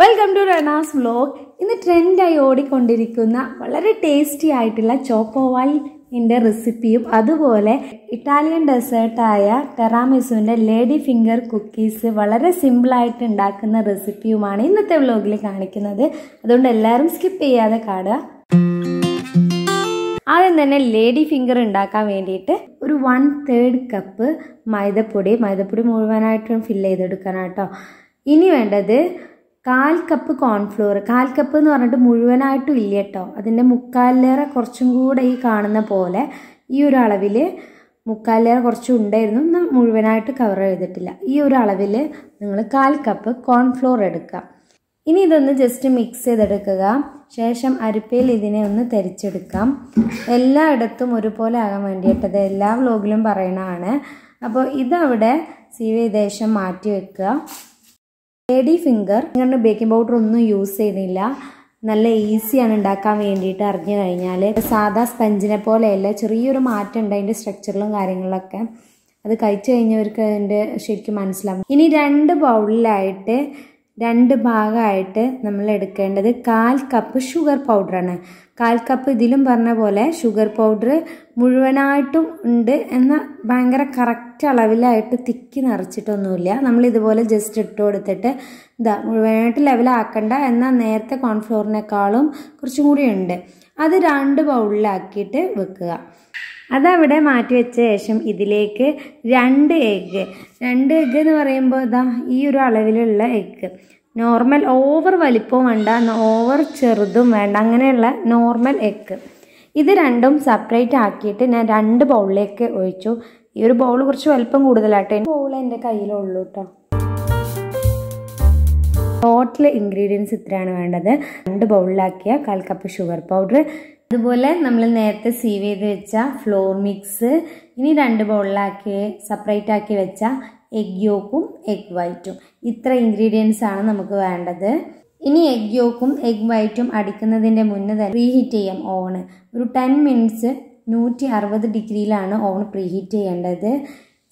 Welcome to Rahnas vlog. In the trend I ഓടിക്കൊണ്ടിരിക്കുന്ന വളരെ tasty ആയിട്ടുള്ള Chocowal ന്റെ റെസിപ്പിയും അതുപോലെ ഇറ്റാലിയൻ ഡെസേർട്ട് ആയ ടെറാമിസുവിന്റെ ലേഡി ഫിംഗർ കുക്കീസ് വളരെ സിമ്പിൾ ആയിട്ട് ഉണ്ടാക്കുന്ന റെസിപ്പിയുമാണ് ഇന്നത്തെ വ്ലോഗിൽ കാണിക്കുന്നത്. അതുകൊണ്ട് എല്ലാവരും സ്കിപ്പ് ചെയ്യാതെ കാണുക. ആദ്യം തന്നെ ലേഡി ഫിംഗർ ഉണ്ടാക്കാൻ വേണ്ടിയിട്ട് ഒരു 1/3 കപ്പ് മൈദപ്പൊടി മുഴുവനായിട്ടും ഫില്ല് ചെയ്തെടുക്കാനാട്ടോ. ഇനി വേണ്ടത് 1/4 കപ്പ് കോൺഫ്ലോർ. 1/4 കപ്പ് എന്ന് പറഞ്ഞിട്ട് മുഴുവനായിട്ടും ഇല്ല കേട്ടോ, അതിൻ്റെ മുക്കാലിലേറെ കുറച്ചും കൂടെ ഈ കാണുന്ന പോലെ ഈ ഒരു അളവിൽ മുക്കാലിലേറെ കുറച്ചും ഉണ്ടായിരുന്നു, എന്നാൽ മുഴുവനായിട്ട് കവർ ചെയ്തിട്ടില്ല. ഈ ഒരു അളവിൽ നിങ്ങൾ 1/4 കപ്പ് കോൺഫ്ലോർ എടുക്കുക. ഇനി ഇതൊന്ന് ജസ്റ്റ് മിക്സ് ചെയ്തെടുക്കുക. ശേഷം അരിപ്പയിൽ ഇതിനെ ഒന്ന് തരിച്ചെടുക്കാം. എല്ലായിടത്തും ഒരുപോലെ ആകാൻ വേണ്ടിയിട്ടത് എല്ലാ വ്ലോഗിലും പറയണതാണ്. അപ്പോൾ ഇതവിടെ സീവ് ചെയ്ത ശേഷം മാറ്റി വെക്കുക. ലേഡി ഫിംഗർ ഇങ്ങനെ ബേക്കിംഗ് പൗഡർ ഒന്നും യൂസ് ചെയ്യുന്നില്ല, നല്ല ഈസിയാണ് ഉണ്ടാക്കാൻ വേണ്ടിയിട്ട്. അറിഞ്ഞു കഴിഞ്ഞാൽ സാധാ സ്പഞ്ചിനെ പോലെയല്ല, ചെറിയൊരു മാറ്റം ഉണ്ട് അതിൻ്റെ സ്ട്രക്ചറിലും കാര്യങ്ങളിലൊക്കെ. അത് കഴിച്ചു കഴിഞ്ഞവർക്ക് അതിൻ്റെ ശരിക്കും മനസ്സിലാവും. ഇനി 2 ബൗളിലായിട്ട് 2 ഭാഗമായിട്ട് നമ്മൾ എടുക്കേണ്ടത് 1/4 കപ്പ് ഷുഗർ പൗഡറാണ്. 1/4 കപ്പ് ഇതിലും പറഞ്ഞ പോലെ ഷുഗർ പൗഡർ മുഴുവനായിട്ടും ഉണ്ട്, എന്നാൽ ഭയങ്കര കറക്റ്റ് അളവിലായിട്ട് തിക്കി നിറച്ചിട്ടൊന്നുമില്ല. നമ്മളിതുപോലെ ജസ്റ്റ് ഇട്ട് കൊടുത്തിട്ട് മുഴുവനായിട്ട് ലെവലാക്കണ്ട, എന്നാൽ നേരത്തെ കോൺഫ്ലോറിനേക്കാളും കുറച്ചും കൂടി ഉണ്ട്. അത് 2 ബൗളിലാക്കിയിട്ട് വെക്കുക. അതവിടെ മാറ്റി വെച്ച ശേഷം ഇതിലേക്ക് 2 എഗ്ഗ് എന്ന് പറയുമ്പോൾ ഈ ഒരു അളവിലുള്ള എഗ്ഗ്, നോർമൽ ഓവർ വലിപ്പവും വേണ്ട, ഓവർ ചെറുതും വേണ്ട, അങ്ങനെയുള്ള നോർമൽ എഗ്ഗ്. ഇത് രണ്ടും സെപ്പറേറ്റ് ആക്കിയിട്ട് ഞാൻ 2 ബൗളിലേക്ക് ഒഴിച്ചു. ഈ ഒരു ബൗൾ കുറച്ച് വലിപ്പം കൂടുതലാട്ടോ, ബൗൾ എൻ്റെ കയ്യിലുള്ളൂ കേട്ടോ. ടോട്ടൽ ഇൻഗ്രീഡിയൻസ് ഇത്രയാണ് വേണ്ടത്. 2 ബൗളിലാക്കിയ 1/4 കപ്പ് ഷുഗർ പൗഡർ, അതുപോലെ നമ്മൾ നേരത്തെ സീവ് ചെയ്ത് വെച്ച ഫ്ലോർ മിക്സ്, ഇനി 2 ബൗളിലാക്കി സെപ്പറേറ്റ് ആക്കി വെച്ച എഗ് യോക്കും എഗ് വൈറ്റും. ഇത്ര ഇൻഗ്രീഡിയൻസ് ആണ് നമുക്ക് വേണ്ടത്. ഇനി എഗ് യോക്കും എഗ് വൈറ്റും അടിക്കുന്നതിൻ്റെ മുന്നേ തന്നെ പ്രീഹീറ്റ് ചെയ്യാം ഓവണ്. ഒരു 10 മിനിറ്റ്സ് 160 ഡിഗ്രിയിലാണ് ഓവൺ പ്രീഹീറ്റ് ചെയ്യേണ്ടത്.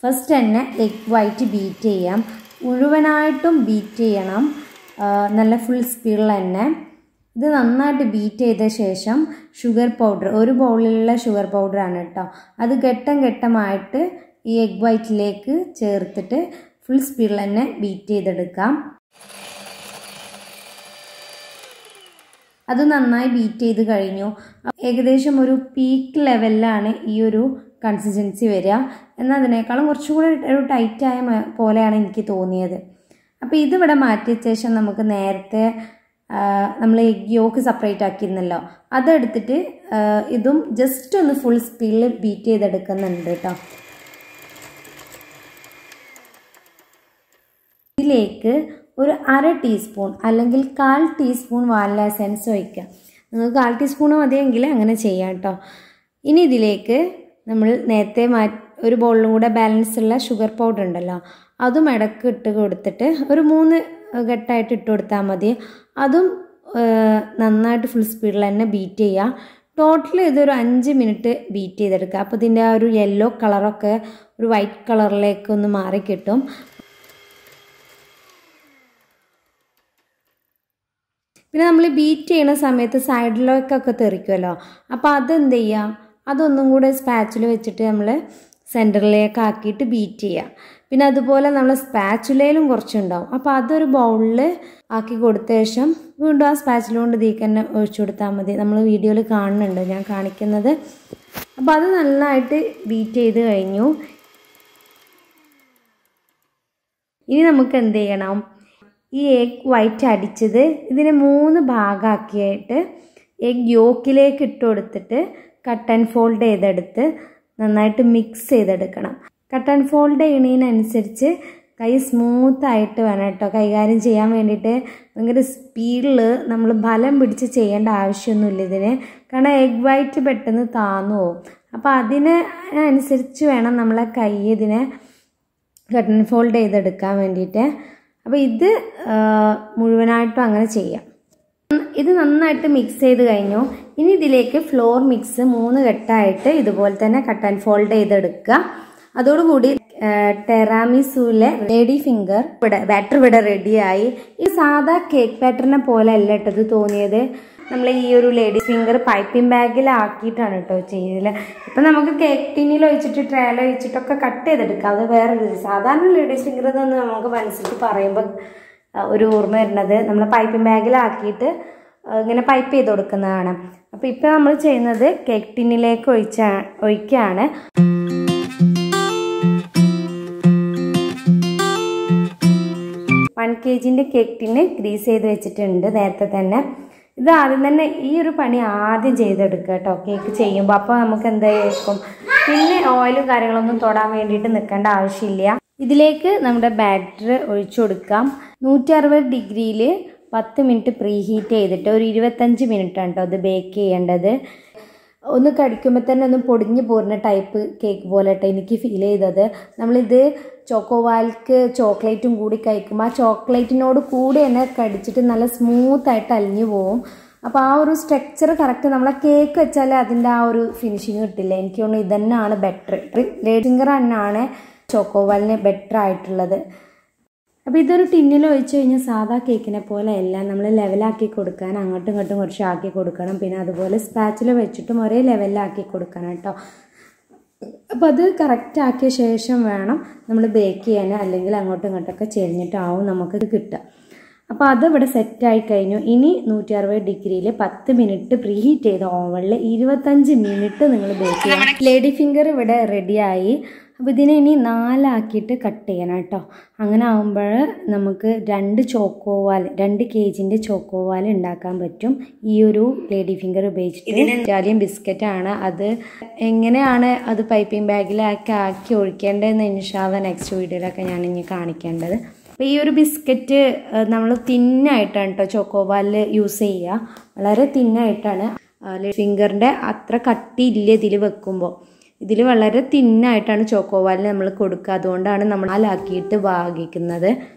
ഫസ്റ്റ് തന്നെ എഗ് വൈറ്റ് ബീറ്റ് ചെയ്യാം, മുഴുവനായിട്ടും ബീറ്റ് ചെയ്യണം, നല്ല ഫുൾ സ്പീഡിൽ തന്നെ. ഇത് നന്നായിട്ട് ബീറ്റ് ചെയ്ത ശേഷം ഷുഗർ പൗഡർ, 1 ബൗളിലുള്ള ഷുഗർ പൗഡറാണ് കേട്ടോ, അത് ഘട്ടമായിട്ട് ഈ എഗ് വൈറ്റിലേക്ക് ചേർത്തിട്ട് ഫുൾ സ്പീഡിൽ തന്നെ ബീറ്റ് ചെയ്തെടുക്കാം. അത് നന്നായി ബീറ്റ് ചെയ്ത് കഴിഞ്ഞു. ഏകദേശം ഒരു പീക്ക് ലെവലിലാണ് ഈ ഒരു കൺസിസ്റ്റൻസി വരിക, എന്നാൽ അതിനേക്കാളും കുറച്ചും കൂടെ ഒരു ടൈറ്റായ പോലെയാണ് എനിക്ക് തോന്നിയത്. അപ്പോൾ ഇതിവിടെ മാറ്റിയ ശേഷം നമുക്ക് നേരത്തെ നമ്മൾ എഗ് യോക്ക് സെപ്പറേറ്റ് ആക്കിയിരുന്നല്ലോ, അതെടുത്തിട്ട് ഇതും ജസ്റ്റ് ഒന്ന് ഫുൾ സ്പീഡിൽ ബീറ്റ് ചെയ്തെടുക്കുന്നുണ്ട് കേട്ടോ. ഇതിലേക്ക് ഒരു 1/2 ടീസ്പൂൺ അല്ലെങ്കിൽ 1/4 ടീസ്പൂൺ വാനില എസൻസ് ഒഴിക്കുക. നിങ്ങൾക്ക് 1/4 ടീസ്പൂൺ മതിയെങ്കിൽ അങ്ങനെ ചെയ്യാം കേട്ടോ. ഇനി ഇതിലേക്ക് നമ്മൾ നേരത്തെ ഒരു ബൗളിലും കൂടെ ബാലൻസ് ഉള്ള ഷുഗർ പൗഡർ ഉണ്ടല്ലോ, അതും ഇടയ്ക്ക് ഇട്ട് കൊടുത്തിട്ട് ഒരു 3 ഘട്ടമായിട്ട് ഇട്ട് കൊടുത്താൽ മതി. അതും നന്നായിട്ട് ഫുൾ സ്പീഡിൽ തന്നെ ബീറ്റ് ചെയ്യുക. ടോട്ടൽ ഇതൊരു 5 മിനിറ്റ് ബീറ്റ് ചെയ്തെടുക്കുക. അപ്പോൾ ഇതിൻ്റെ ആ ഒരു യെല്ലോ കളറൊക്കെ ഒരു വൈറ്റ് കളറിലേക്ക് ഒന്ന് മാറി കിട്ടും. പിന്നെ നമ്മൾ ബീറ്റ് ചെയ്യുന്ന സമയത്ത് സൈഡിലേക്കൊക്കെ തെറിക്കുമല്ലോ, അപ്പോൾ അതെന്ത് ചെയ്യുക, അതൊന്നും കൂടെ സ്പാച്ചിൽ വെച്ചിട്ട് നമ്മൾ സെൻറ്ററിലേക്ക് ആക്കിയിട്ട് ബീറ്റ് ചെയ്യുക. പിന്നെ അതുപോലെ നമ്മൾ സ്പാച്ചുലയിലും കുറച്ചുണ്ടാവും, അപ്പോൾ അതൊരു ബൗളിൽ ആക്കി കൊടുത്ത ശേഷം വീണ്ടും ആ സ്പാച്ചുല കൊണ്ട് ഇതിലേക്ക് തന്നെ ഒഴിച്ചു കൊടുത്താൽ മതി. നമ്മൾ വീഡിയോയിൽ കാണുന്നുണ്ട്, ഞാൻ കാണിക്കുന്നത്. അപ്പോൾ അത് നന്നായിട്ട് ബീറ്റ് ചെയ്ത് കഴിഞ്ഞു. ഇനി നമുക്ക് എന്ത് ചെയ്യണം, ഈ എഗ് വൈറ്റ് അടിച്ചത് ഇതിനെ 3 ഭാഗമാക്കിയിട്ട് എഗ് യോക്കിലേക്ക് ഇട്ട് കൊടുത്തിട്ട് കട്ട് ആൻഡ് ഫോൾഡ് ചെയ്തെടുത്ത് നന്നായിട്ട് മിക്സ് ചെയ്തെടുക്കണം. കട്ട് ആൻഡ് ഫോൾഡ് ചെയ്യണതിനനുസരിച്ച് കൈ സ്മൂത്തായിട്ട് വേണം കേട്ടോ കൈകാര്യം ചെയ്യാൻ വേണ്ടിയിട്ട്. ഭയങ്കര സ്പീഡിൽ നമ്മൾ ബലം പിടിച്ച് ചെയ്യേണ്ട ആവശ്യമൊന്നുമില്ല ഇതിന്, കാരണം എഗ് വൈറ്റ് പെട്ടെന്ന് താന്നു പോകും. അപ്പോൾ അതിനനുസരിച്ച് വേണം നമ്മളെ കൈ ഇതിനെ കട്ട് ആൻഡ് ഫോൾഡ് ചെയ്തെടുക്കാൻ വേണ്ടിയിട്ട്. അപ്പോൾ ഇത് മുഴുവനായിട്ടും അങ്ങനെ ചെയ്യാം. ഇത് നന്നായിട്ട് മിക്സ് ചെയ്ത് കഴിഞ്ഞു. ഇനി ഇതിലേക്ക് ഫ്ലോർ മിക്സ് 3 ഘട്ടമായിട്ട് ഇതുപോലെ തന്നെ കട്ട് ആൻഡ് ഫോൾഡ് ചെയ്തെടുക്കുക. അതോടുകൂടി ടെറാമിസുലെ ലേഡി ഫിംഗർ ബാറ്റർ ഇവിടെ റെഡിയായി. ഈ സാധാ കേക്ക് ബാറ്ററിനെ പോലെ അല്ല കേട്ടത് തോന്നിയത്. നമ്മൾ ഈ ഒരു ലേഡി ഫിംഗർ പൈപ്പിംഗ് ബാഗിലാക്കിയിട്ടാണ് കേട്ടോ ചെയ്യല്. ഇപ്പം നമുക്ക് കേക്ക് ടിന്നിൽ ഒഴിച്ചിട്ട് ട്രേയിൽ ഒഴിച്ചിട്ടൊക്കെ കട്ട് ചെയ്തെടുക്കാം. അത് വേറെ സാധാരണ ലേഡീസ് ഫിംഗർ എന്ന് നമുക്ക് മനസ്സിൽ പറയുമ്പോൾ ഒരു ഓർമ്മ വരുന്നത് നമ്മൾ പൈപ്പിംഗ് ബാഗിലാക്കിയിട്ട് ഇങ്ങനെ പൈപ്പ് ചെയ്ത് കൊടുക്കുന്നതാണ്. അപ്പോൾ ഇപ്പം നമ്മൾ ചെയ്യുന്നത് കേക്ക് ടിന്നിലേക്ക് ഒഴിക്കുകയാണ്. 1 kg കേക്ക് ടിന്ന് ഗ്രീസ് ചെയ്ത് വെച്ചിട്ടുണ്ട് നേരത്തെ തന്നെ. ഇത് ആദ്യം തന്നെ ഈ ഒരു പണി ആദ്യം ചെയ്തെടുക്കുക കേട്ടോ കേക്ക് ചെയ്യുമ്പോൾ. അപ്പോൾ നമുക്ക് എന്തായിരിക്കും പിന്നെ ഓയിലും കാര്യങ്ങളൊന്നും തൊടാൻ വേണ്ടിയിട്ട് നിൽക്കേണ്ട ആവശ്യമില്ല. ഇതിലേക്ക് നമ്മുടെ ബാറ്റർ ഒഴിച്ചു കൊടുക്കാം. 160 ഡിഗ്രിയിൽ 10 മിനിറ്റ് പ്രീ ഹീറ്റ് ചെയ്തിട്ട് ഒരു 25 മിനിറ്റാണ് കേട്ടോ അത് ബേക്ക് ചെയ്യേണ്ടത്. ഒന്ന് കടിക്കുമ്പോൾ തന്നെ ഒന്ന് പൊടിഞ്ഞു പോരുന്ന ടൈപ്പ് കേക്ക് പോലെ കേട്ടോ എനിക്ക് ഫീൽ ചെയ്തത്. നമ്മളിത് ചോക്കോവാൽക്ക് ചോക്ലേറ്റും കൂടി കഴിക്കുമ്പോൾ ആ ചോക്ലേറ്റിനോട് കൂടി തന്നെ കടിച്ചിട്ട് നല്ല സ്മൂത്തായിട്ട് അലിഞ്ഞു പോവും. അപ്പോൾ ആ ഒരു സ്ട്രക്ചർ കറക്റ്റ് നമ്മളെ കേക്ക് വെച്ചാൽ അതിൻ്റെ ആ ഒരു ഫിനിഷിങ് കിട്ടില്ല. എനിക്ക് തോന്നുന്നു ഇത് തന്നെയാണ് ബെറ്റർ. ലേഡി ഫിംഗർ തന്നെയാണ് ചോക്കോവാലിന് ബെറ്റർ ആയിട്ടുള്ളത്. അപ്പോൾ ഇതൊരു ടിന്നിൽ ഒഴിച്ച് കഴിഞ്ഞാൽ സാധാ കേക്കിനെ പോലെ അല്ല. നമ്മൾ ലെവലാക്കി കൊടുക്കാൻ അങ്ങോട്ടും ഇങ്ങോട്ടും കുറച്ച് ആക്കി കൊടുക്കണം. പിന്നെ അതുപോലെ സ്പാച്ചിൽ വെച്ചിട്ടും ഒരേ ലെവലിലാക്കി കൊടുക്കണം കേട്ടോ. അപ്പോൾ അത് കറക്റ്റ് ആക്കിയ ശേഷം വേണം നമ്മൾ ബേക്ക് ചെയ്യാൻ. അല്ലെങ്കിൽ അങ്ങോട്ടും ഇങ്ങോട്ടൊക്കെ ചെരിഞ്ഞിട്ടാവും നമുക്കിത് കിട്ടുക. അപ്പോൾ അത് ഇവിടെ സെറ്റായി കഴിഞ്ഞു. ഇനി 160 ഡിഗ്രിയിൽ 10 മിനിറ്റ് പ്രീ ഹീറ്റ് ചെയ്ത ഓവനിൽ 25 മിനിറ്റ് നിങ്ങൾ ബേക്ക് ചെയ്യണം. ലേഡി ഫിംഗർ ഇവിടെ റെഡിയായി. അപ്പോൾ ഇതിനെ ഇനി 4 ആക്കിയിട്ട് കട്ട് ചെയ്യണം കേട്ടോ. അങ്ങനെ ആകുമ്പോൾ നമുക്ക് 2 ചോക്കോവാൽ 2 kg ചോക്കോവാൽ ഉണ്ടാക്കാൻ പറ്റും ഈ ഒരു ലേഡി ഫിംഗർ ഉപയോഗിച്ചിട്ട്. ഇറ്റാലിയൻ ബിസ്ക്കറ്റാണ്. അത് എങ്ങനെയാണ് അത് പൈപ്പിംഗ് ബാഗിലാക്കി ഒഴിക്കേണ്ടതെന്ന് ഇൻഷാല്ലാ നെക്സ്റ്റ് വീഡിയോയിലൊക്കെ ഞാൻ ഇനി കാണിക്കേണ്ടത്. അപ്പോൾ ഈ ഒരു ബിസ്ക്കറ്റ് നമ്മൾ തിന്നായിട്ടാണ് കേട്ടോ ചോക്കോവാൽ യൂസ് ചെയ്യുക. വളരെ തിന്നായിട്ടാണ്. ഫിംഗറിൻ്റെ അത്ര കട്ടിയില്ല ഇതിൽ വെക്കുമ്പോൾ. ഇതിൽ വളരെ തിന്നായിട്ടാണ് ചോക്കോവാലിന് നമ്മൾ കൊടുക്കുക. അതുകൊണ്ടാണ് നമ്മൾ ആലാക്കിയിട്ട് ഭാഗിക്കുന്നത്.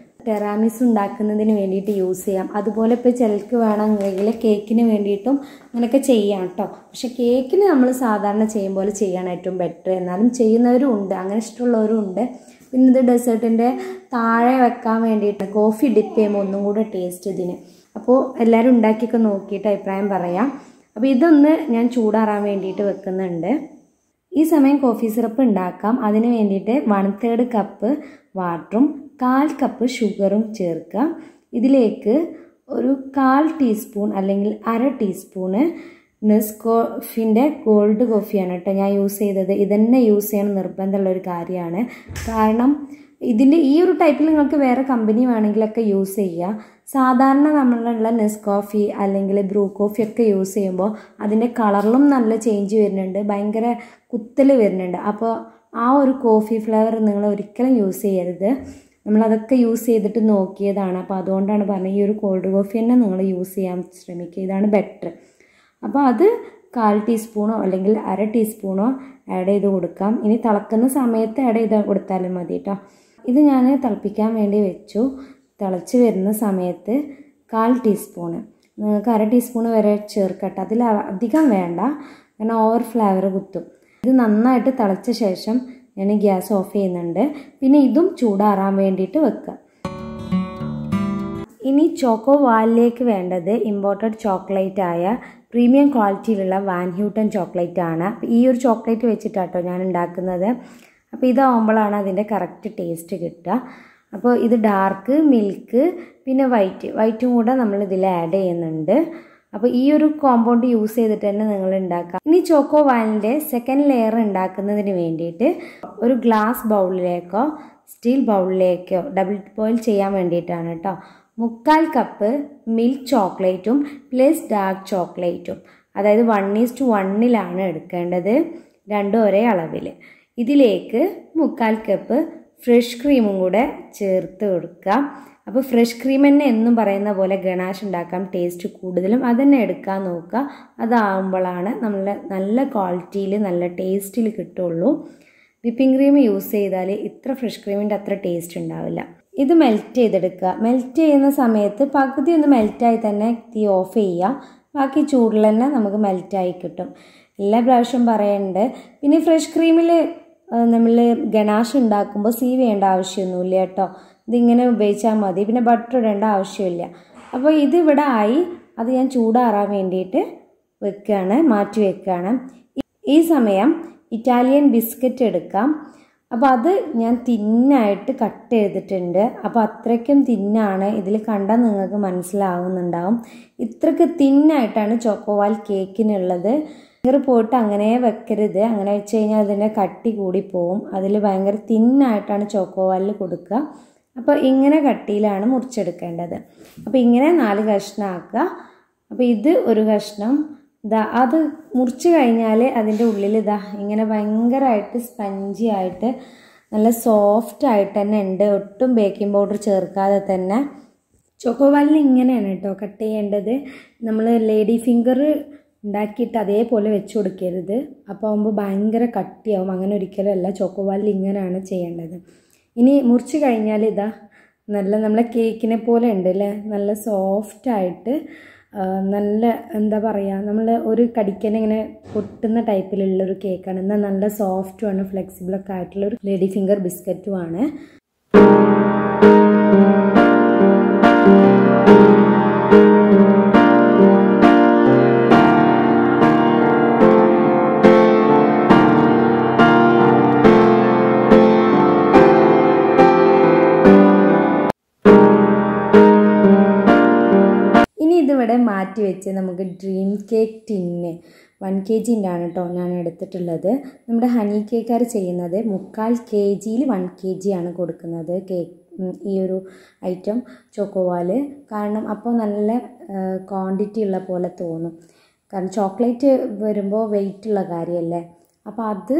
ടെറാമിസ് ഉണ്ടാക്കുന്നതിന് വേണ്ടിയിട്ട് യൂസ് ചെയ്യാം. അതുപോലെ ഇപ്പോൾ ചിലർക്ക് വേണമെങ്കിൽ കേക്കിന് വേണ്ടിയിട്ടും അങ്ങനെയൊക്കെ ചെയ്യാം കേട്ടോ. പക്ഷെ കേക്കിന് നമ്മൾ സാധാരണ ചെയ്യും പോലെ ചെയ്യാണ് ഏറ്റവും ബെറ്റർ. എന്നാലും ചെയ്യുന്നവരും ഉണ്ട്, അങ്ങനെ ഇഷ്ടമുള്ളവരും ഉണ്ട്. പിന്നെ ഇത് ഡെസേർട്ടിൻ്റെ താഴെ വെക്കാൻ വേണ്ടിയിട്ട് കോഫി ഡിപ്പ് ചെയ്യുമ്പോൾ ഒന്നും കൂടെ ടേസ്റ്റ് ഇതിന്. അപ്പോൾ എല്ലാവരും ഉണ്ടാക്കിയൊക്കെ നോക്കിയിട്ട് അഭിപ്രായം പറയാം. അപ്പോൾ ഇതൊന്ന് ഞാൻ ചൂടാറാൻ വേണ്ടിയിട്ട് വെക്കുന്നുണ്ട്. ഈ സമയം കോഫി സിറപ്പ് ഉണ്ടാക്കാം. അതിന് വേണ്ടിയിട്ട് 1/3 കപ്പ് വാട്ടറും 1/4 കപ്പ് ഷുഗറും ചേർക്കുക. ഇതിലേക്ക് ഒരു 1/4 ടീസ്പൂൺ അല്ലെങ്കിൽ 1/2 ടീസ്പൂണ് നെസ്കോഫിൻ്റെ ഗോൾഡ് കോഫിയാണ് കേട്ടോ ഞാൻ യൂസ് ചെയ്തത്. ഇതന്നെ യൂസ് ചെയ്യണം നിർബന്ധമുള്ളൊരു കാര്യമാണ്. കാരണം ഇതിൻ്റെ ഈ ഒരു ടൈപ്പിൽ നിങ്ങൾക്ക് വേറെ കമ്പനി വേണമെങ്കിലൊക്കെ യൂസ് ചെയ്യുക. സാധാരണ നമ്മളുള്ള നെസ്കോഫി അല്ലെങ്കിൽ ബ്രൂ കോഫി ഒക്കെ യൂസ് ചെയ്യുമ്പോൾ അതിൻ്റെ കളറിലും നല്ല ചേഞ്ച് വരുന്നുണ്ട്, ഭയങ്കര കുത്തൽ വരുന്നുണ്ട്. അപ്പോൾ ആ ഒരു കോഫി ഫ്ലേവർ നിങ്ങൾ ഒരിക്കലും യൂസ് ചെയ്യരുത്. നമ്മളതൊക്കെ യൂസ് ചെയ്തിട്ട് നോക്കിയതാണ്. അപ്പോൾ അതുകൊണ്ടാണ് പറഞ്ഞത് ഈ ഒരു കോൾഡ് കോഫി തന്നെ നിങ്ങൾ യൂസ് ചെയ്യാൻ ശ്രമിക്കുക. ഇതാണ് ബെറ്റർ. അപ്പോൾ അത് 1/4 ടീസ്പൂണോ അല്ലെങ്കിൽ 1/2 ടീസ്പൂണോ ആഡ് ചെയ്ത് കൊടുക്കാം. ഇനി തിളക്കുന്ന സമയത്ത് ആഡ് ചെയ്ത് കൊടുത്താലും മതി കേട്ടോ. ഇത് ഞാൻ തിളപ്പിക്കാൻ വേണ്ടി വെച്ചു. തിളച്ച് വരുന്ന സമയത്ത് 1/4 ടീസ്പൂണ്, നിങ്ങൾക്ക് 1/2 ടീസ്പൂണ് വരെ ചേർക്കട്ടെ. അതിൽ അധികം വേണ്ട, കാരണം ഓവർ ഫ്ലേവർ കുത്തും. ഇത് നന്നായിട്ട് തിളച്ച ശേഷം ഞാൻ ഗ്യാസ് ഓഫ് ചെയ്യുന്നുണ്ട്. പിന്നെ ഇതും ചൂടാറാൻ വേണ്ടിയിട്ട് വെക്കുക. ഇനി ചോക്കോ വാലിലേക്ക് വേണ്ടത് ഇമ്പോർട്ടഡ് ചോക്ലേറ്റ് ആയ പ്രീമിയം ക്വാളിറ്റിയിലുള്ള വാൻ ഹ്യൂട്ടൻ ചോക്ലേറ്റ് ആണ്. ഈ ഒരു ചോക്ലേറ്റ് വെച്ചിട്ടാട്ടോ ഞാൻ ഉണ്ടാക്കുന്നത്. അപ്പോൾ ഇതാവുമ്പോഴാണ് അതിൻ്റെ കറക്റ്റ് ടേസ്റ്റ് കിട്ടുക. അപ്പോൾ ഇത് ഡാർക്ക് മിൽക്ക് പിന്നെ വൈറ്റും കൂടെ നമ്മൾ ഇതിൽ ആഡ് ചെയ്യുന്നുണ്ട്. അപ്പോൾ ഈ ഒരു കോമ്പൗണ്ട് യൂസ് ചെയ്തിട്ട് തന്നെ നിങ്ങൾ ഉണ്ടാക്കാം. ഇനി ചോക്കോ വാലിൻ്റെ സെക്കൻഡ് ലെയർ ഉണ്ടാക്കുന്നതിന് വേണ്ടിയിട്ട് ഒരു ഗ്ലാസ് ബൗളിലേക്കോ സ്റ്റീൽ ബൗളിലേക്കോ ഡബിൾ ബോയിൽ ചെയ്യാൻ വേണ്ടിയിട്ടാണ് കേട്ടോ 1/4 കപ്പ് മിൽക്ക് ചോക്ലേറ്റും പ്ലസ് ഡാർക്ക് ചോക്ലേറ്റും, അതായത് 1:1 എടുക്കേണ്ടത്, രണ്ടും ഒരേ അളവിൽ. ഇതിലേക്ക് 1/4 കപ്പ് ഫ്രഷ് ക്രീമും കൂടെ ചേർത്ത് കൊടുക്കുക. അപ്പോൾ ഫ്രഷ് ക്രീം തന്നെ എന്നും പറയുന്ന പോലെ ഗണാഷ് ഉണ്ടാക്കാം, ടേസ്റ്റ് കൂടുതലും അതന്നെ എടുക്കാൻ നോക്കുക. അതാവുമ്പോഴാണ് നമ്മൾ നല്ല ക്വാളിറ്റിയിൽ നല്ല ടേസ്റ്റിൽ കിട്ടുള്ളൂ. വിപ്പിംഗ് ക്രീം യൂസ് ചെയ്താൽ ഇത്ര ഫ്രഷ് ക്രീമിൻ്റെ അത്ര ടേസ്റ്റ് ഉണ്ടാവില്ല. ഇത് മെൽറ്റ് ചെയ്തെടുക്കുക. മെൽറ്റ് ചെയ്യുന്ന സമയത്ത് പകുതി ഒന്ന് മെൽറ്റായി തന്നെ തീ ഓഫ് ചെയ്യുക. ബാക്കി ചൂടിൽ തന്നെ നമുക്ക് മെൽറ്റായി കിട്ടും. എല്ലാ പ്രാവശ്യം പറയുന്നുണ്ട്. പിന്നെ ഫ്രഷ് ക്രീമിൽ നമ്മൾ ഗണാഷ് ഉണ്ടാക്കുമ്പോൾ സീവ് ചെയ്യേണ്ട ആവശ്യമൊന്നുമില്ല കേട്ടോ. ഇതിങ്ങനെ ഉപയോഗിച്ചാൽ മതി. പിന്നെ ബട്ടർ ഇടേണ്ട ആവശ്യമില്ല. അപ്പോൾ ഇതിവിടെ ആയി. അത് ഞാൻ ചൂടാറാൻ വേണ്ടിയിട്ട് വെക്കുകയാണ്, മാറ്റി വെക്കുകയാണ്. ഈ സമയം ഇറ്റാലിയൻ ബിസ്ക്കറ്റ് എടുക്കാം. അപ്പോൾ അത് ഞാൻ തിന്നായിട്ട് കട്ട് ചെയ്തിട്ടുണ്ട്. അപ്പോൾ അത്രയ്ക്കും തിന്നാണ്. ഇതിൽ കണ്ടാൽ നിങ്ങൾക്ക് മനസ്സിലാവുന്നുണ്ടാവും. ഇത്രയ്ക്ക് തിന്നായിട്ടാണ് ചോക്കോവാൽ കേക്കിനുള്ളത്. ഫിംഗർ പോയിട്ട് അങ്ങനെ വെക്കരുത്. അങ്ങനെ വെച്ച് കഴിഞ്ഞാൽ അതിൻ്റെ കട്ടി കൂടിപ്പോവും. അതിൽ ഭയങ്കര തിന്നായിട്ടാണ് ചോക്കോവാലിൽ കൊടുക്കുക. അപ്പോൾ ഇങ്ങനെ കട്ടിയിലാണ് മുറിച്ചെടുക്കേണ്ടത്. അപ്പോൾ ഇങ്ങനെ 4 കഷ്ണം ആക്കുക. അപ്പോൾ ഇത് ഒരു കഷ്ണം. അത് മുറിച്ച് കഴിഞ്ഞാൽ അതിൻ്റെ ഉള്ളിൽ ഇങ്ങനെ ഭയങ്കരമായിട്ട് സ്പഞ്ചി ആയിട്ട് നല്ല സോഫ്റ്റ് ആയിട്ട് തന്നെ ഉണ്ട്. ഒട്ടും ബേക്കിംഗ് പൗഡർ ചേർക്കാതെ തന്നെ. ചോക്കോവാലിന് ഇങ്ങനെയാണ് കേട്ടോ കട്ട് ചെയ്യേണ്ടത്. നമ്മൾ ലേഡി ഫിംഗർ ഉണ്ടാക്കിയിട്ട് അതേപോലെ വെച്ച് കൊടുക്കരുത്. അപ്പോൾ ആകുമ്പോൾ ഭയങ്കര കട്ടിയാവും. അങ്ങനെ ഒരിക്കലും അല്ല. ചോക്കോവാലിൽ ഇങ്ങനെയാണ് ചെയ്യേണ്ടത്. ഇനി മുറിച്ച് കഴിഞ്ഞാൽ നല്ല നമ്മളെ കേക്കിനെ പോലെ ഉണ്ട് അല്ലേ, നല്ല സോഫ്റ്റായിട്ട് നല്ല എന്താ പറയുക, നമ്മൾ ഒരു കടിക്കനെ ഇങ്ങനെ പൊട്ടുന്ന ടൈപ്പിലുള്ളൊരു കേക്കാണ്. എന്നാൽ നല്ല സോഫ്റ്റുമാണ്, ഫ്ലെക്സിബിളൊക്കെ ആയിട്ടുള്ളൊരു ലേഡി ഫിംഗർ ബിസ്ക്കറ്റുമാണ്. ഇതിവിടെ മാറ്റി വെച്ച് നമുക്ക് ഡ്രീം കേക്ക് ടിന്ന് 1 kg ആണ് കേട്ടോ ഞാൻ എടുത്തിട്ടുള്ളത്. നമ്മുടെ ഹണി കേക്കാർ ചെയ്യുന്നത് 3/4 kg 1 kg ആണ് കൊടുക്കുന്നത് കേക്ക്, ഈ ഒരു ഐറ്റം ചോക്കോവാൽ. കാരണം അപ്പോൾ നല്ല ക്വാണ്ടിറ്റി ഉള്ള പോലെ തോന്നും. കാരണം ചോക്ലേറ്റ് വരുമ്പോൾ വെയിറ്റ് ഉള്ള കാര്യമല്ലേ. അപ്പോൾ അത്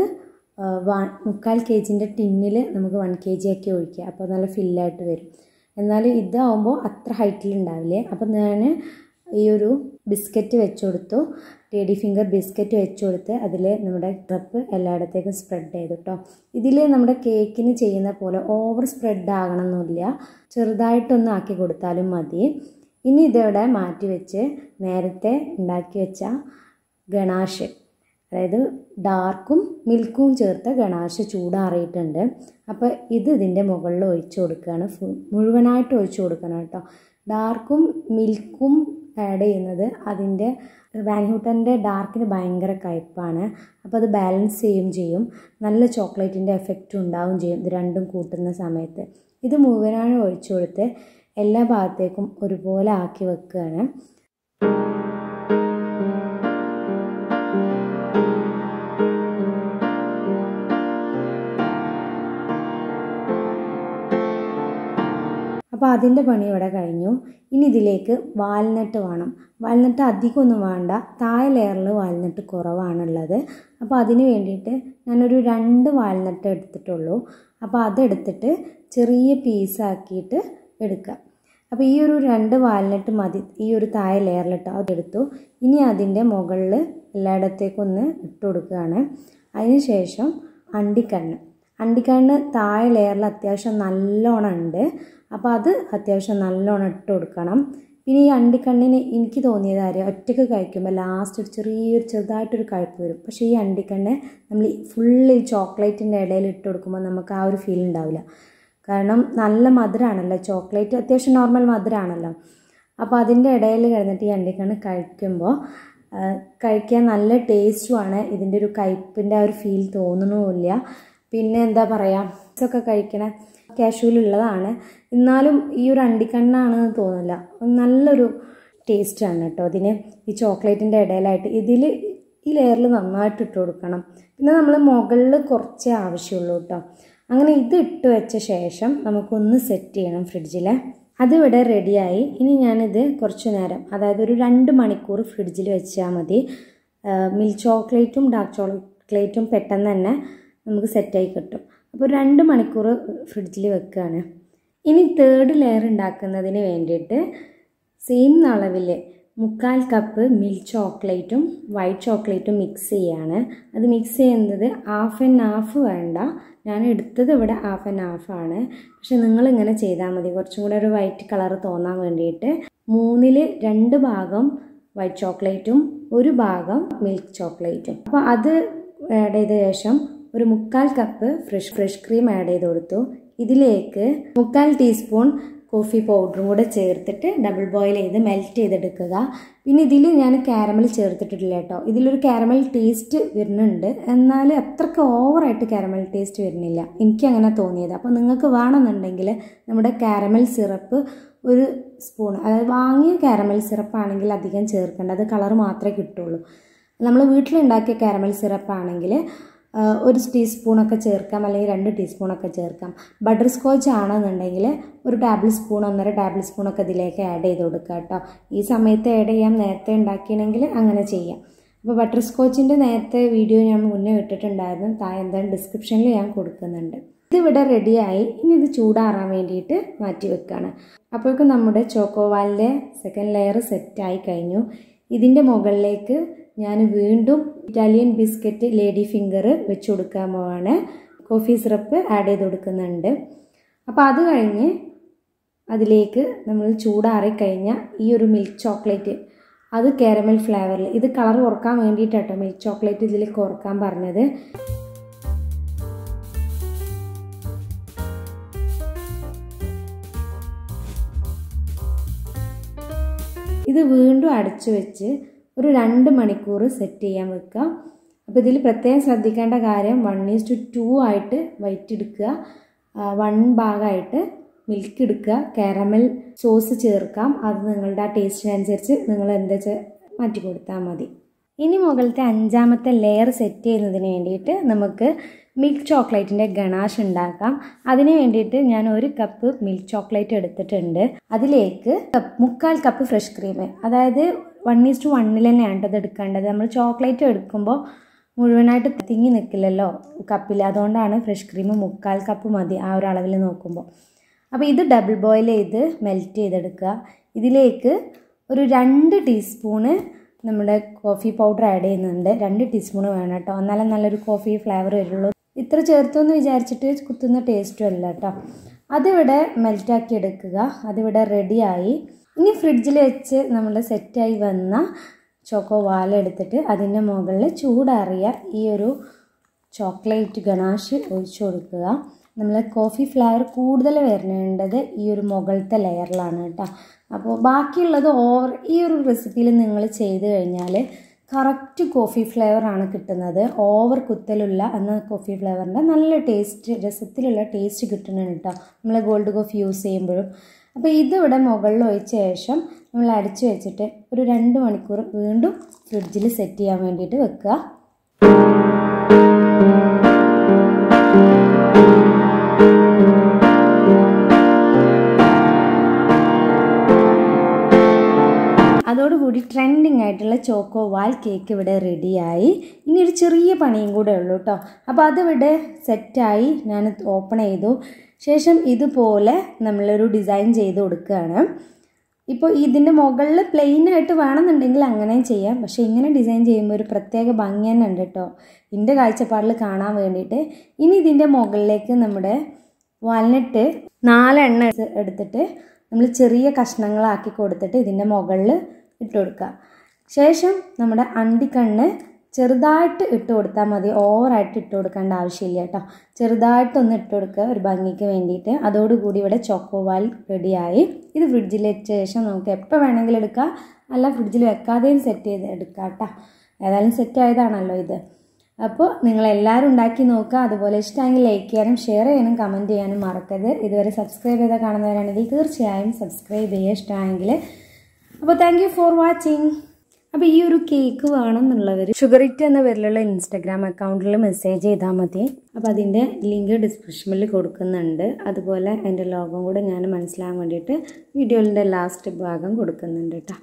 3/4 kg ടിന്നിൽ നമുക്ക് 1 kg ആക്കി ഒഴിക്കുക. അപ്പോൾ നല്ല ഫില്ലായിട്ട് വരും. എന്നാൽ ഇതാവുമ്പോൾ അത്ര ഹൈറ്റിലുണ്ടാവില്ലേ. അപ്പം ഞാൻ ഈ ഒരു ബിസ്ക്കറ്റ് വെച്ച് കൊടുത്തു, ലേഡി ഫിംഗർ ബിസ്ക്കറ്റ് വെച്ച് കൊടുത്ത് അതിൽ നമ്മുടെ ട്രപ്പ് എല്ലായിടത്തേക്കും സ്പ്രെഡ് ചെയ്തു കേട്ടോ. ഇതിൽ നമ്മുടെ കേക്കിന് ചെയ്യുന്ന പോലെ ഓവർ സ്പ്രെഡ് ആകണമെന്നില്ല, ചെറുതായിട്ടൊന്ന് ആക്കി കൊടുത്താലും മതി. ഇനി ഇതിവിടെ മാറ്റി വെച്ച് നേരത്തെ ഉണ്ടാക്കി വെച്ച ഗണാഷ്, അതായത് ഡാർക്കും മിൽക്കും ചേർത്ത ഗണാഷ് ചൂടാറിയിട്ടുണ്ട്. അപ്പോൾ ഇതിൻ്റെ മുകളിൽ ഒഴിച്ചു കൊടുക്കുകയാണ്. മുഴുവനായിട്ട് ഒഴിച്ചു കൊടുക്കണം കേട്ടോ. ഡാർക്കും മിൽക്കും ആഡ് ചെയ്യുന്നത് അതിൻ്റെ വാൻഹൂട്ടൻ്റെ ഡാർക്കിന് ഭയങ്കര കയ്പ്പാണ്. അപ്പോൾ അത് ബാലൻസ് ചെയ്യും. നല്ല ചോക്ലേറ്റിൻ്റെ എഫക്റ്റും ഉണ്ടാവും ചെയ്യും ഇത് രണ്ടും കൂട്ടുന്ന സമയത്ത്. ഇത് മുഴുവനായി ഒഴിച്ചു കൊടുത്ത് എല്ലാ ഭാഗത്തേക്കും ഒരുപോലെ ആക്കി വെക്കുകയാണ്. അപ്പോൾ അതിൻ്റെ പണി ഇവിടെ കഴിഞ്ഞു. ഇനി ഇതിലേക്ക് വാൽനട്ട് വേണം. വാൽനട്ട് അധികമൊന്നും വേണ്ട, താഴെ ലെയറിൽ വാൽനട്ട് കുറവാണുള്ളത്. അപ്പോൾ അതിന് വേണ്ടിയിട്ട് ഞാനൊരു 2 വാൽനട്ട് എടുത്തിട്ടുള്ളൂ. അപ്പോൾ അതെടുത്തിട്ട് ചെറിയ പീസാക്കിയിട്ട് എടുക്കുക. അപ്പോൾ ഈ ഒരു 2 വാൽനട്ട് മതി ഈ ഒരു താഴെ ലെയറിലിട്ട് അതെടുത്തു. ഇനി അതിൻ്റെ മുകളിൽ എല്ലായിടത്തേക്കൊന്ന് ഇട്ട് കൊടുക്കുകയാണ്. അതിന് ശേഷം അണ്ടിക്കണ്ണ് താഴെ ലെയറിൽ അത്യാവശ്യം നല്ലോണം ഉണ്ട്. അപ്പോൾ അത് അത്യാവശ്യം നല്ലോണം ഇട്ട് കൊടുക്കണം. പിന്നെ ഈ അണ്ടിക്കണ്ണിന് എനിക്ക് തോന്നിയത് കാര്യം, ഒറ്റയ്ക്ക് കഴിക്കുമ്പോൾ ലാസ്റ്റ് ഒരു ചെറുതായിട്ടൊരു കയ്പ്പ് വരും. പക്ഷേ ഈ അണ്ടിക്കണ്ണ് നമ്മൾ ഫുള്ള് ഈ ചോക്ലേറ്റിൻ്റെ ഇടയിൽ ഇട്ട് കൊടുക്കുമ്പോൾ നമുക്ക് ആ ഒരു ഫീൽ ഉണ്ടാവില്ല. കാരണം നല്ല മധുരമാണല്ലോ ചോക്ലേറ്റ്, അത്യാവശ്യം നോർമൽ മധുരമാണല്ലോ. അപ്പോൾ അതിൻ്റെ ഇടയിൽ കിടന്നിട്ട് ഈ അണ്ടിക്കണ്ണ് കഴിക്കുമ്പോൾ കഴിക്കാൻ നല്ല ടേസ്റ്റുമാണ്. ഇതിൻ്റെ ഒരു കയ്പ്പിൻ്റെ ആ ഒരു ഫീൽ തോന്നുന്നുമില്ല. പിന്നെ എന്താ പറയുക, ഇതൊക്കെ കഴിക്കണ കാഷ്വലുള്ളതാണ്, എന്നാലും ഈ ഒരു അണ്ടിക്കണ്ണാണെന്ന് തോന്നില്ല. നല്ലൊരു ടേസ്റ്റാണ് കേട്ടോ അതിന്. ഈ ചോക്ലേറ്റിൻ്റെ ഇടയിലായിട്ട് ഈ ലെയറിൽ നന്നായിട്ട് ഇട്ട് കൊടുക്കണം. പിന്നെ നമ്മൾ മുകളിൽ കുറച്ചേ ആവശ്യമുള്ളൂ കേട്ടോ. അങ്ങനെ ഇത് ഇട്ട് വെച്ച ശേഷം നമുക്കൊന്ന് സെറ്റ് ചെയ്യണം ഫ്രിഡ്ജിൽ. അതിവിടെ റെഡിയായി. ഇനി ഞാനിത് കുറച്ച് നേരം, അതായത് ഒരു 2 മണിക്കൂർ ഫ്രിഡ്ജിൽ വെച്ചാൽ മതി. മിൽക്ക് ചോക്ലേറ്റും ഡാർക്ക് ചോക്ലേറ്റും പെട്ടെന്ന് തന്നെ നമുക്ക് സെറ്റായി കിട്ടും. അപ്പോൾ 2 മണിക്കൂർ ഫ്രിഡ്ജിൽ വെക്കുകയാണ്. ഇനി 3rd ലെയർ ഉണ്ടാക്കുന്നതിന് വേണ്ടിയിട്ട് സെയിം അളവിൽ 3/4 കപ്പ് മിൽക്ക് ചോക്ലേറ്റും വൈറ്റ് ചോക്ലേറ്റും മിക്സ് ചെയ്യാണ്. അത് മിക്സ് ചെയ്യുന്നത് 1/2 വേണ്ട, ഞാൻ എടുത്തത് ഇവിടെ 1/2 ആണ്. പക്ഷെ നിങ്ങളിങ്ങനെ ചെയ്താൽ മതി, കുറച്ചും കൂടെ ഒരു വൈറ്റ് കളർ തോന്നാൻ വേണ്ടിയിട്ട്. 3/ൽ 2 ഭാഗം വൈറ്റ് ചോക്ലേറ്റും 1 ഭാഗം മിൽക്ക് ചോക്ലേറ്റും. അപ്പോൾ അത് ആഡ് ചെയ്ത ശേഷം ഒരു 3/4 കപ്പ് ഫ്രഷ് ക്രീം ആഡ് ചെയ്ത് കൊടുത്തു. ഇതിലേക്ക് 3/4 ടീസ്പൂൺ കോഫി പൗഡറും കൂടെ ചേർത്തിട്ട് ഡബിൾ ബോയിൽ ചെയ്ത് മെൽറ്റ് ചെയ്തെടുക്കുക. പിന്നെ ഇതിൽ ഞാൻ കാരമൽ ചേർത്തിട്ടില്ല കേട്ടോ. ഇതിലൊരു കാരമൽ ടേസ്റ്റ് വരുന്നുണ്ട്, എന്നാൽ അത്രയ്ക്ക് ഓവറായിട്ട് കാരമൽ ടേസ്റ്റ് വരുന്നില്ല, എനിക്കങ്ങനെ തോന്നിയത്. അപ്പോൾ നിങ്ങൾക്ക് വേണമെന്നുണ്ടെങ്കിൽ നമ്മുടെ കാരമൽ സിറപ്പ് ഒരു സ്പൂൺ, അതായത് വാങ്ങിയ കാരമൽ സിറപ്പാണെങ്കിൽ അധികം ചേർക്കേണ്ട, അത് കളർ മാത്രമേ കിട്ടുള്ളൂ. നമ്മൾ വീട്ടിലുണ്ടാക്കിയ കാരമൽ സിറപ്പാണെങ്കിൽ ഒരു ടീസ്പൂണൊക്കെ ചേർക്കാം, അല്ലെങ്കിൽ 2 ടീസ്പൂണൊക്കെ ചേർക്കാം. ബട്ടർ സ്കോച്ച് ആണെന്നുണ്ടെങ്കിൽ ഒരു ടേബിൾ സ്പൂൺ 1.5 ടേബിൾ സ്പൂണൊക്കെ ഇതിലേക്ക് ആഡ് ചെയ്ത് കൊടുക്കുക കേട്ടോ. ഈ സമയത്ത് ആഡ് ചെയ്യാം, നേരത്തെ ഉണ്ടാക്കിയെങ്കിൽ അങ്ങനെ ചെയ്യാം. അപ്പോൾ ബട്ടർ സ്കോച്ചിൻ്റെ നേരത്തെ വീഡിയോ ഞാൻ മുന്നേ ഇട്ടിട്ടുണ്ടായിരുന്നു, എന്തായാലും ഡിസ്ക്രിപ്ഷനിൽ ഞാൻ കൊടുക്കുന്നുണ്ട്. ഇതിവിടെ റെഡിയായി. ഇനി ഇത് ചൂടാറാൻ വേണ്ടിയിട്ട് മാറ്റി വെക്കുകയാണ്. അപ്പോഴേക്കും നമ്മുടെ ചോക്കോവാലിൻ്റെ സെക്കൻഡ് ലെയർ സെറ്റായി കഴിഞ്ഞു. ഇതിൻ്റെ മുകളിലേക്ക് ഞാൻ വീണ്ടും ഇറ്റാലിയൻ ബിസ്ക്കറ്റ് ലേഡി ഫിംഗർ വെച്ച് കൊടുക്കാൻ പോവാണ്. കോഫി സിറപ്പ് ആഡ് ചെയ്ത് കൊടുക്കുന്നുണ്ട്. അപ്പോൾ അത് കഴിഞ്ഞ് അതിലേക്ക് നമ്മൾ ചൂടാറിക്കഴിഞ്ഞ ഈ ഒരു മിൽക്ക് ചോക്ലേറ്റ്, അത് കാരമൽ ഫ്ലേവറിൽ, ഇത് കളർ കുറക്കാൻ വേണ്ടിയിട്ടാട്ടോ മിൽക്ക് ചോക്ലേറ്റ് ഇതിലേക്ക് കുറക്കാൻ പറഞ്ഞത്. ഇത് വീണ്ടും അടച്ചു വെച്ച് ഒരു 2 മണിക്കൂർ സെറ്റ് ചെയ്യാൻ വെക്കുക. അപ്പോൾ ഇതിൽ പ്രത്യേകം ശ്രദ്ധിക്കേണ്ട കാര്യം 1:2 ആയിട്ട് വൈറ്റ് എടുക്കുക, 1 ഭാഗമായിട്ട് മിൽക്ക് എടുക്കുക, കാരമൽ സോസ് ചേർക്കാം. അത് നിങ്ങളുടെ ആ ടേസ്റ്റിനനുസരിച്ച് നിങ്ങൾ എന്താ മാറ്റി കൊടുത്താൽ മതി. ഇനി മുകളിലത്തെ 5ാമത്തെ ലെയർ സെറ്റ് ചെയ്യുന്നതിന് വേണ്ടിയിട്ട് നമുക്ക് മിൽക്ക് ചോക്ലേറ്റിൻ്റെ ഗണാഷ് ഉണ്ടാക്കാം. അതിന് വേണ്ടിയിട്ട് ഞാൻ 1 കപ്പ് മിൽക്ക് ചോക്ലേറ്റ് എടുത്തിട്ടുണ്ട്. അതിലേക്ക് 3/4 കപ്പ് ഫ്രഷ് ക്രീം, അതായത് 1:1 തന്നെയാണ് ഇത് എടുക്കേണ്ടത്. നമ്മൾ ചോക്ലേറ്റ് എടുക്കുമ്പോൾ മുഴുവനായിട്ട് തിങ്ങി നിൽക്കില്ലല്ലോ കപ്പിൽ, അതുകൊണ്ടാണ് ഫ്രഷ് ക്രീം 3/4 കപ്പ് മതി ആ ഒരു അളവിൽ നോക്കുമ്പോൾ. അപ്പോൾ ഇത് ഡബിൾ ബോയിൽ ചെയ്ത് മെൽറ്റ് ചെയ്തെടുക്കുക. ഇതിലേക്ക് ഒരു 2 ടീസ്പൂണ് നമ്മുടെ കോഫി പൗഡർ ആഡ് ചെയ്യുന്നുണ്ട്. 2 ടീസ്പൂൺ വേണം കേട്ടോ, എന്നാലും നല്ലൊരു കോഫി ഫ്ലേവർ വരുള്ളൂ. ഇത്ര ചേർത്തെന്ന് വിചാരിച്ചിട്ട് കുത്തുന്ന ടേസ്റ്റും അല്ല കേട്ടോ. അതിവിടെ മെൽറ്റാക്കി എടുക്കുക. അതിവിടെ റെഡിയായി. ഇനി ഫ്രിഡ്ജിൽ വെച്ച് നമ്മൾ സെറ്റായി വന്ന ചോക്കോ വാൽ എടുത്തിട്ട് അതിൻ്റെ മുകളിൽ ചൂടാറിയ ഈ ഒരു ചോക്ലേറ്റ് ഗണാഷ് ഒഴിച്ചു കൊടുക്കുക. നമ്മൾ കോഫി ഫ്ലേവർ കൂടുതൽ വരുന്നുണ്ടത് ഈ ഒരു മുകളിലത്തെ ലെയറിലാണ് കേട്ടോ. അപ്പോൾ ബാക്കിയുള്ളത് ഈ ഒരു റെസിപ്പിയിൽ നിങ്ങൾ ചെയ്ത് കഴിഞ്ഞാൽ കറക്റ്റ് കോഫി ഫ്ലേവറാണ് കിട്ടുന്നത്. ഓവർ കുത്തലുള്ള എന്ന കോഫി ഫ്ലേവറിൻ്റെ നല്ല ടേസ്റ്റ്, രസത്തിലുള്ള ടേസ്റ്റ് കിട്ടുന്നുണ്ട് കേട്ടോ നമ്മൾ ഗോൾഡ് കോഫി യൂസ് ചെയ്യുമ്പോഴും. അപ്പോൾ ഇതിവിടെ മുകളിൽ ഒഴിച്ച ശേഷം നമ്മൾ അടിച്ചു വെച്ചിട്ട് ഒരു 2 മണിക്കൂർ വീണ്ടും ഫ്രിഡ്ജിൽ സെറ്റ് ചെയ്യാൻ വേണ്ടിയിട്ട് വെക്കുക. അതോടുകൂടി ട്രെൻഡിങ് ആയിട്ടുള്ള ചോക്കോ വാൽ കേക്ക് ഇവിടെ റെഡിയായി. ഇനി ഒരു ചെറിയ പണിയും കൂടെ ഉള്ളൂ കേട്ടോ. അപ്പോൾ അതിവിടെ സെറ്റായി. ഞാൻ ഓപ്പൺ ചെയ്തു ശേഷം ഇതുപോലെ നമ്മളൊരു ഡിസൈൻ ചെയ്ത് കൊടുക്കുകയാണ്. ഇപ്പോൾ ഇതിൻ്റെ മുകളിൽ പ്ലെയിനായിട്ട് വേണമെന്നുണ്ടെങ്കിൽ അങ്ങനെയും ചെയ്യാം, പക്ഷേ ഇങ്ങനെ ഡിസൈൻ ചെയ്യുമ്പോൾ ഒരു പ്രത്യേക ഭംഗി തന്നെ ഉണ്ട് കേട്ടോ എൻ്റെ കാഴ്ചപ്പാടിൽ കാണാൻ വേണ്ടിയിട്ട്. ഇനി ഇതിൻ്റെ മുകളിലേക്ക് നമ്മുടെ വാൽനട്ട് 4 എണ്ണ എടുത്തിട്ട് നമ്മൾ ചെറിയ കഷ്ണങ്ങളാക്കി കൊടുത്തിട്ട് ഇതിൻ്റെ മുകളിൽ ഇട്ട് കൊടുക്കുക. ശേഷം നമ്മുടെ അണ്ടിക്കണ്ണ് ചെറുതായിട്ട് ഇട്ട് കൊടുത്താൽ മതി, ഓവറായിട്ട് ഇട്ട് കൊടുക്കേണ്ട ആവശ്യമില്ല കേട്ടോ. ചെറുതായിട്ടൊന്ന് ഇട്ട് കൊടുക്കുക ഒരു ഭംഗിക്ക് വേണ്ടിയിട്ട്. അതോടുകൂടി ഇവിടെ ചോക്കോവാൽ റെഡിയായി. ഇത് ഫ്രിഡ്ജിൽ വെച്ച ശേഷം നമുക്ക് എപ്പോൾ വേണമെങ്കിലും എടുക്കാം, അല്ല ഫ്രിഡ്ജിൽ വെക്കാതെയും സെറ്റ് ചെയ്ത് എടുക്കാം കേട്ടോ. ഏതായാലും സെറ്റ് ആയതാണല്ലോ ഇത്. അപ്പോൾ നിങ്ങളെല്ലാവരും ഉണ്ടാക്കി നോക്കുക. അതുപോലെ ഇഷ്ടമെങ്കിൽ ലൈക്ക് ചെയ്യാനും ഷെയർ ചെയ്യാനും കമൻറ്റ് ചെയ്യാനും മറക്കരുത്. ഇതുവരെ സബ്സ്ക്രൈബ് ചെയ്താൽ കാണുന്നവരാണെങ്കിൽ തീർച്ചയായും സബ്സ്ക്രൈബ് ചെയ്യുക ഇഷ്ടമായെങ്കിൽ. അപ്പോൾ താങ്ക് യു ഫോർ വാച്ചിങ്. അപ്പോൾ ഈ ഒരു കേക്ക് വേണമെന്നുള്ളവർ ഷുഗറിറ്റ് എന്ന പേരിലുള്ള ഇൻസ്റ്റാഗ്രാം അക്കൗണ്ടിൽ മെസ്സേജ് ചെയ്താൽ മതി. അപ്പോൾ അതിൻ്റെ ലിങ്ക് ഡിസ്ക്രിപ്ഷനിൽ കൊടുക്കുന്നുണ്ട്. അതുപോലെ അതിൻ്റെ ലോഗോ കൂടെ ഞാൻ മനസ്സിലാകാൻ വേണ്ടിയിട്ട് വീഡിയോയുടെ ലാസ്റ്റ് ഭാഗം കൊടുക്കുന്നുണ്ട് കേട്ടോ.